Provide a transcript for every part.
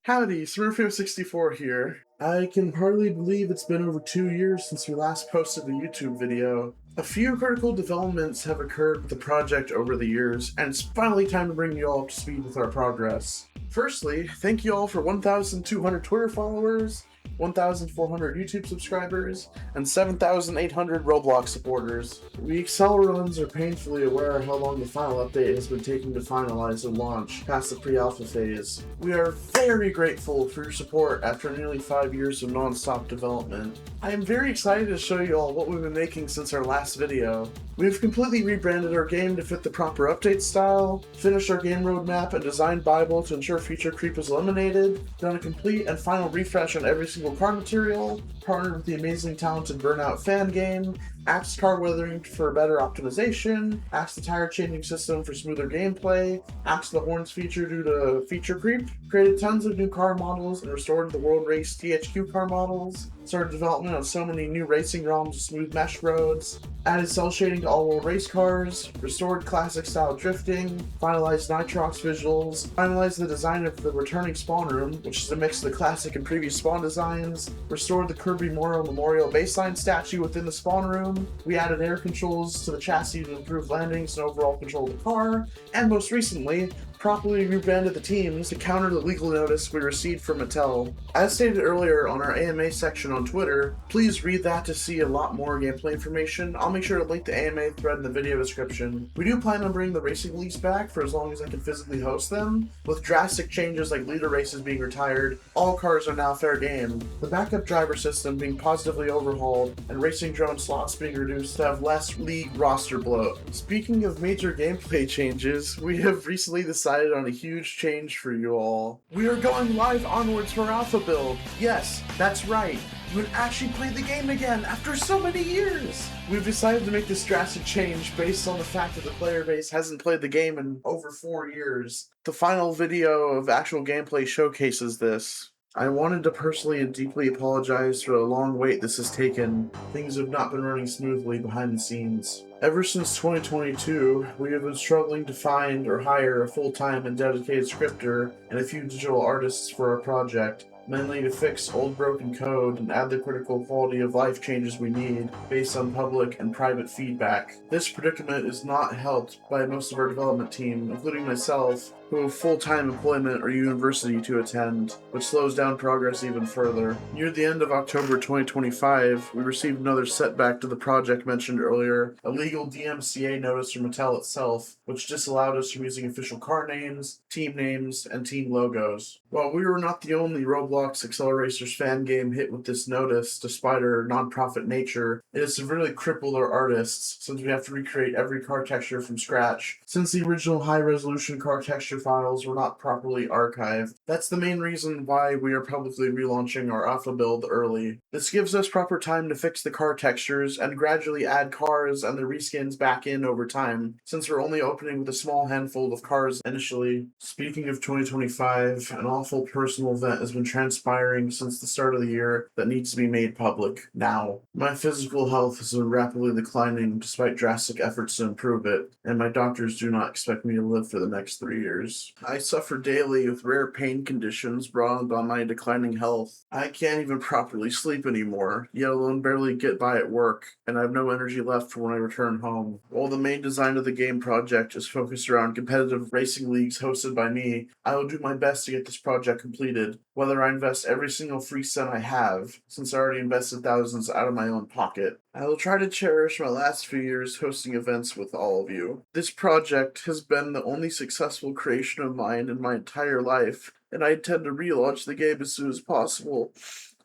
Howdy, Smurfio64 here. I can hardly believe it's been over 2 years since we last posted a YouTube video. A few critical developments have occurred with the project over the years, and it's finally time to bring you all up to speed with our progress. Firstly, thank you all for 1,200 Twitter followers, 1,400 YouTube subscribers, and 7,800 Roblox supporters. We AcceleRuns are painfully aware how long the final update has been taking to finalize and launch past the pre-alpha phase. We are very grateful for your support after nearly 5 years of non-stop development. I am very excited to show you all what we've been making since our last video. We've completely rebranded our game to fit the proper update style, finished our game roadmap and design bible to ensure feature creep is eliminated, done a complete and final refresh on every single car material, partnered with the amazing talented Burnout fan game, axed car weathering for better optimization, axed the tire changing system for smoother gameplay, axed the horns feature due to feature creep, created tons of new car models and restored the World Race THQ car models, started development on so many new racing realms with smooth mesh roads, added cell shading to all world race cars, restored classic style drifting, finalized Nitrox visuals, finalized the design of the returning spawn room, which is a mix of the classic and previous spawn designs, restored the Kirby Moro Memorial baseline statue within the spawn room, we added air controls to the chassis to improve landings and overall control of the car, and most recently, properly rebranded the teams to counter the legal notice we received from Mattel. As stated earlier on our AMA section on Twitter, please read that to see a lot more gameplay information. I'll make sure to link the AMA thread in the video description. We do plan on bringing the racing leagues back for as long as I can physically host them, with drastic changes like leader races being retired. All cars are now fair game, the backup driver system being positively overhauled, and racing drone slots being reduced to have less league roster bloat. Speaking of major gameplay changes, we have recently decided on a huge change for you all. We are going live onwards for Alpha build. Yes, that's right. You can actually play the game again after so many years. We've decided to make this drastic change based on the fact that the player base hasn't played the game in over 4 years. The final video of actual gameplay showcases this. I wanted to personally and deeply apologize for the long wait this has taken. Things have not been running smoothly behind the scenes. Ever since 2022, we have been struggling to find or hire a full-time and dedicated scripter and a few digital artists for our project, mainly to fix old broken code and add the critical quality of life changes we need based on public and private feedback. This predicament is not helped by most of our development team, including myself, who have full-time employment or university to attend, which slows down progress even further. Near the end of October 2025, we received another setback to the project mentioned earlier, a legal DMCA notice from Mattel itself, which disallowed us from using official car names, and team logos. While we were not the only Roblox AcceleReece fan game hit with this notice, despite our non-profit nature, it has severely crippled our artists, since we have to recreate every car texture from scratch, since the original high-resolution car texture files were not properly archived. That's the main reason why we are publicly relaunching our alpha build early. This gives us proper time to fix the car textures and gradually add cars and the reskins back in over time, since we're only opening with a small handful of cars initially. Speaking of 2025, an awful personal event has been transpiring since the start of the year that needs to be made public now. My physical health has been rapidly declining despite drastic efforts to improve it, and my doctors do not expect me to live for the next 3 years. I suffer daily with rare pain conditions brought on by my declining health. I can't even properly sleep anymore, yet alone barely get by at work, and I have no energy left for when I return home. While the main design of the game project is focused around competitive racing leagues hosted by me, I will do my best to get this project completed, whether I invest every single free cent I have, since I already invested thousands out of my own pocket. I will try to cherish my last few years hosting events with all of you. This project has been the only successful creation of mine in my entire life, and I intend to relaunch the game as soon as possible,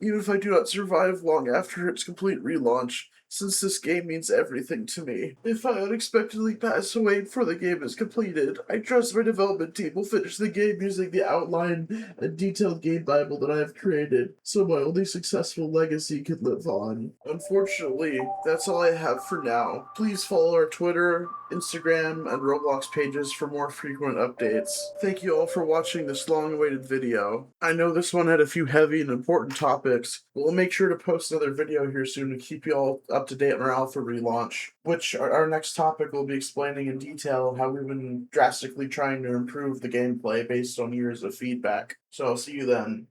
even if I do not survive long after its complete relaunch, since this game means everything to me. If I unexpectedly pass away before the game is completed, I trust my development team will finish the game using the outline and detailed game bible that I have created, so my only successful legacy can live on. Unfortunately, that's all I have for now. Please follow our Twitter, Instagram, and Roblox pages for more frequent updates. Thank you all for watching this long-awaited video. I know this one had a few heavy and important topics, but we'll make sure to post another video here soon to keep you all up to date on our alpha relaunch, which our next topic will be explaining in detail how we've been drastically trying to improve the gameplay based on years of feedback. So I'll see you then.